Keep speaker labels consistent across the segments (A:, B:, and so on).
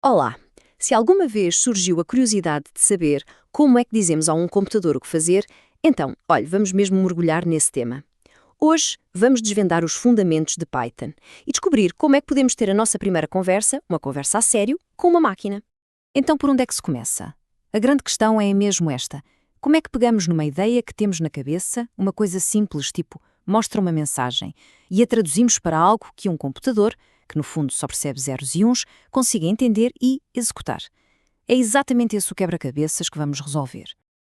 A: Olá! Se alguma vez surgiu a curiosidade de saber como é que dizemos a um computador o que fazer, então, olhe, vamos mesmo mergulhar nesse tema. Hoje vamos desvendar os fundamentos de Python e descobrir como é que podemos ter a nossa primeira conversa, uma conversa a sério, com uma máquina.
B: Então, por onde é que se começa? A grande questão é mesmo esta. Como é que pegamos numa ideia que temos na cabeça, uma coisa simples, tipo, mostra uma mensagem, e a traduzimos para algo que um computador, que no fundo só percebe zeros e uns, consiga entender e executar? É exatamente esse o quebra-cabeças que vamos resolver.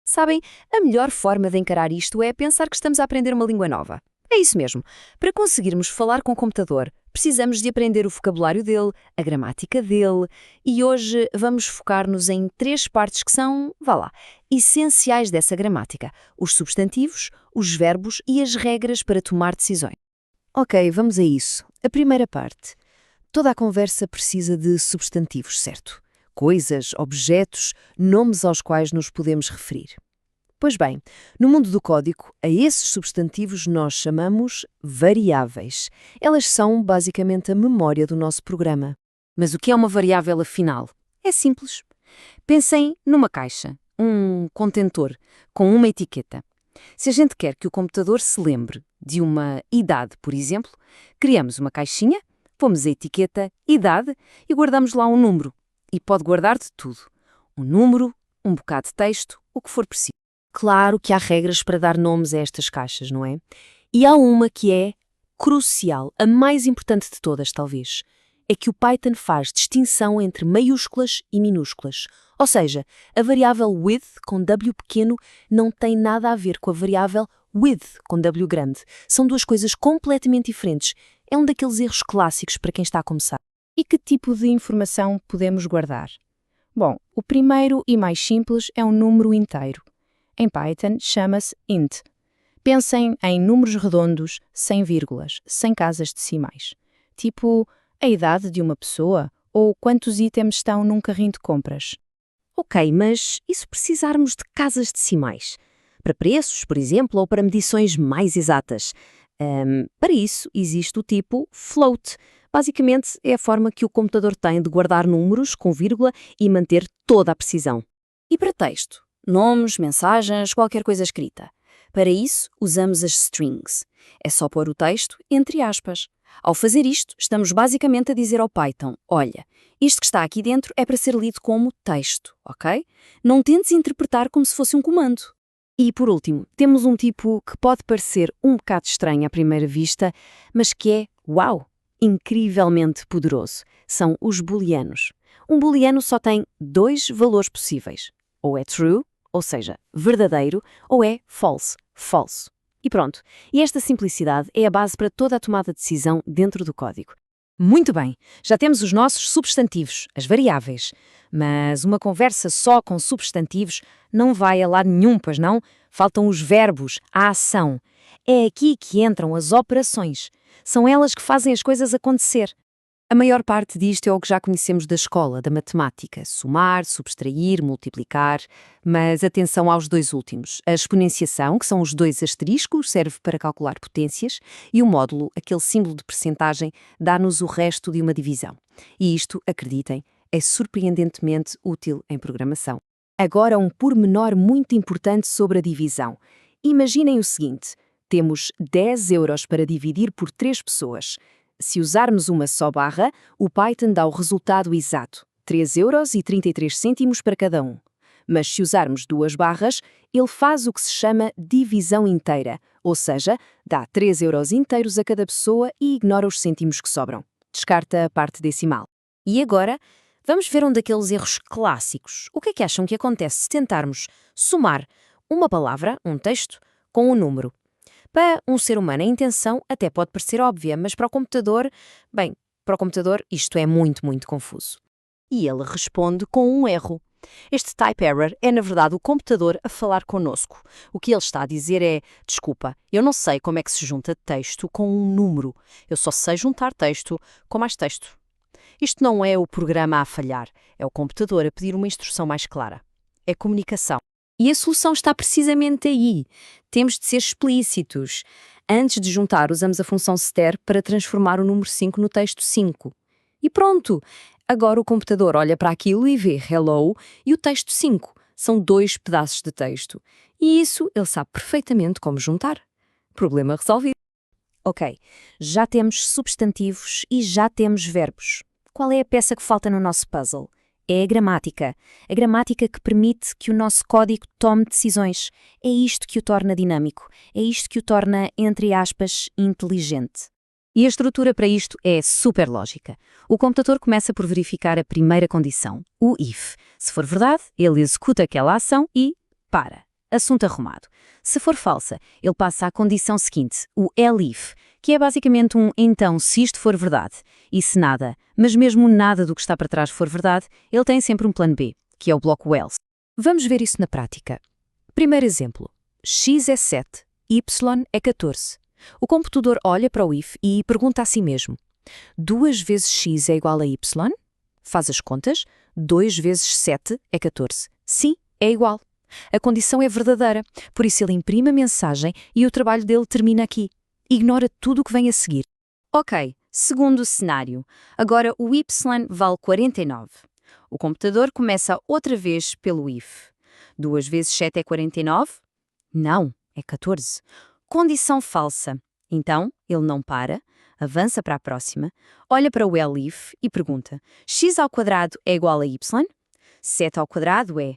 A: Sabem, a melhor forma de encarar isto é pensar que estamos a aprender uma língua nova. É isso mesmo. Para conseguirmos falar com o computador, precisamos de aprender o vocabulário dele, a gramática dele, e hoje vamos focar-nos em três partes que são, vá lá, essenciais dessa gramática: os substantivos, os verbos e as regras para tomar decisões.
B: Ok, vamos a isso. A primeira parte. Toda a conversa precisa de substantivos, certo? Coisas, objetos, nomes aos quais nos podemos referir. Pois bem, no mundo do código, a esses substantivos nós chamamos variáveis. Elas são basicamente a memória do nosso programa.
A: Mas o que é uma variável afinal? É simples. Pensem numa caixa, um contentor, com uma etiqueta. Se a gente quer que o computador se lembre de uma idade, por exemplo, criamos uma caixinha, pomos a etiqueta idade e guardamos lá um número. E pode guardar de tudo. Um número, um bocado de texto, o que for preciso. Claro que há regras para dar nomes a estas caixas, não é? E há uma que é crucial, a mais importante de todas, talvez. É que o Python faz distinção entre maiúsculas e minúsculas. Ou seja, a variável width, com W pequeno, não tem nada a ver com a variável width, com W grande. São duas coisas completamente diferentes. É um daqueles erros clássicos para quem está a começar.
B: E que tipo de informação podemos guardar? Bom, o primeiro e mais simples é um número inteiro. Em Python chama-se int. Pensem em números redondos, sem vírgulas, sem casas decimais. Tipo a idade de uma pessoa ou quantos itens estão num carrinho de compras.
A: Ok, mas e se precisarmos de casas decimais? Para preços, por exemplo, ou para medições mais exatas? Para isso, existe o tipo float. Basicamente, é a forma que o computador tem de guardar números com vírgula e manter toda a precisão. E para texto? Nomes, mensagens, qualquer coisa escrita. Para isso, usamos as strings. É só pôr o texto entre aspas. Ao fazer isto, estamos basicamente a dizer ao Python: olha, isto que está aqui dentro é para ser lido como texto, ok? Não tentes interpretar como se fosse um comando. E, por último, temos um tipo que pode parecer um bocado estranho à primeira vista, mas que é, uau, incrivelmente poderoso. São os booleanos. Um booleano só tem dois valores possíveis. Ou é true, ou seja, verdadeiro, ou é false, falso. E pronto. E esta simplicidade é a base para toda a tomada de decisão dentro do código. Muito bem, já temos os nossos substantivos, as variáveis. Mas uma conversa só com substantivos não vai a lado nenhum, pois não? Faltam os verbos, a ação. É aqui que entram as operações. São elas que fazem as coisas acontecer. A maior parte disto é o que já conhecemos da escola, da matemática: somar, subtrair, multiplicar. Mas atenção aos dois últimos. A exponenciação, que são os dois asteriscos, serve para calcular potências, e o módulo, aquele símbolo de percentagem, dá-nos o resto de uma divisão. E isto, acreditem, é surpreendentemente útil em programação. Agora, um pormenor muito importante sobre a divisão. Imaginem o seguinte: temos 10 euros para dividir por 3 pessoas. Se usarmos uma só barra, o Python dá o resultado exato, 3,33 € para cada um. Mas se usarmos duas barras, ele faz o que se chama divisão inteira, ou seja, dá 3 € inteiros a cada pessoa e ignora os cêntimos que sobram. Descarta a parte decimal. E agora, vamos ver um daqueles erros clássicos. O que é que acham que acontece se tentarmos somar uma palavra, um texto, com um número? Para um ser humano, a intenção até pode parecer óbvia, mas para o computador, para o computador isto é muito, muito confuso. E ele responde com um erro. Este type error é, na verdade, o computador a falar connosco. O que ele está a dizer é: desculpa, eu não sei como é que se junta texto com um número. Eu só sei juntar texto com mais texto. Isto não é o programa a falhar, é o computador a pedir uma instrução mais clara. É comunicação. E a solução está precisamente aí. Temos de ser explícitos. Antes de juntar, usamos a função str para transformar o número 5 no texto 5. E pronto! Agora o computador olha para aquilo e vê hello e o texto 5. São 2 pedaços de texto. E isso ele sabe perfeitamente como juntar. Problema resolvido.
B: Ok, já temos substantivos e já temos verbos. Qual é a peça que falta no nosso puzzle? É a gramática. A gramática que permite que o nosso código tome decisões. É isto que o torna dinâmico. É isto que o torna, entre aspas, inteligente.
A: E a estrutura para isto é super lógica. O computador começa por verificar a primeira condição, o if. Se for verdade, ele executa aquela ação e para. Assunto arrumado. Se for falsa, ele passa à condição seguinte, o elif, que é basicamente um então se isto for verdade. E se nada, mas mesmo nada do que está para trás for verdade, ele tem sempre um plano B, que é o bloco else.
B: Vamos ver isso na prática. Primeiro exemplo. X é 7, Y é 14. O computador olha para o if e pergunta a si mesmo: 2 vezes x é igual a y? Faz as contas. 2 vezes 7 é 14. Sim, é igual. A condição é verdadeira, por isso ele imprime a mensagem e o trabalho dele termina aqui. Ignora tudo o que vem a seguir.
A: Ok, segundo cenário. Agora o y vale 49. O computador começa outra vez pelo if. 2 vezes 7 é 49? Não, é 14. Condição falsa. Então, ele não para, avança para a próxima, olha para o elif e pergunta: x ao quadrado é igual a y? 7 ao quadrado é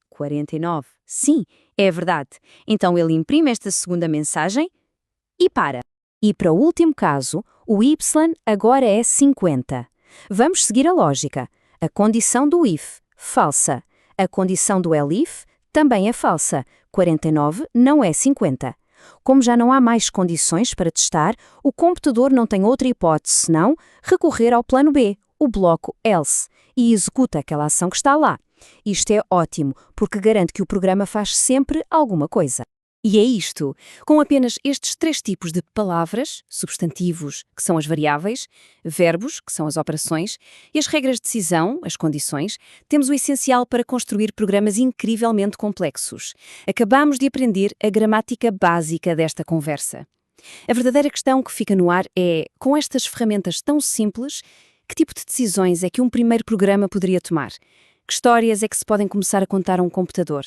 A: 49. Sim, é verdade. Então ele imprime esta segunda mensagem e para.
B: E para o último caso, o y agora é 50. Vamos seguir a lógica. A condição do if, falsa. A condição do elif também é falsa. 49 não é 50. Como já não há mais condições para testar, o computador não tem outra hipótese senão recorrer ao plano B, o bloco else, e executa aquela ação que está lá. Isto é ótimo, porque garante que o programa faz sempre alguma coisa.
A: E é isto. Com apenas estes 3 tipos de palavras, substantivos, que são as variáveis, verbos, que são as operações, e as regras de decisão, as condições, temos o essencial para construir programas incrivelmente complexos. Acabamos de aprender a gramática básica desta conversa. A verdadeira questão que fica no ar é, com estas ferramentas tão simples, que tipo de decisões é que um primeiro programa poderia tomar? Que histórias é que se podem começar a contar a um computador?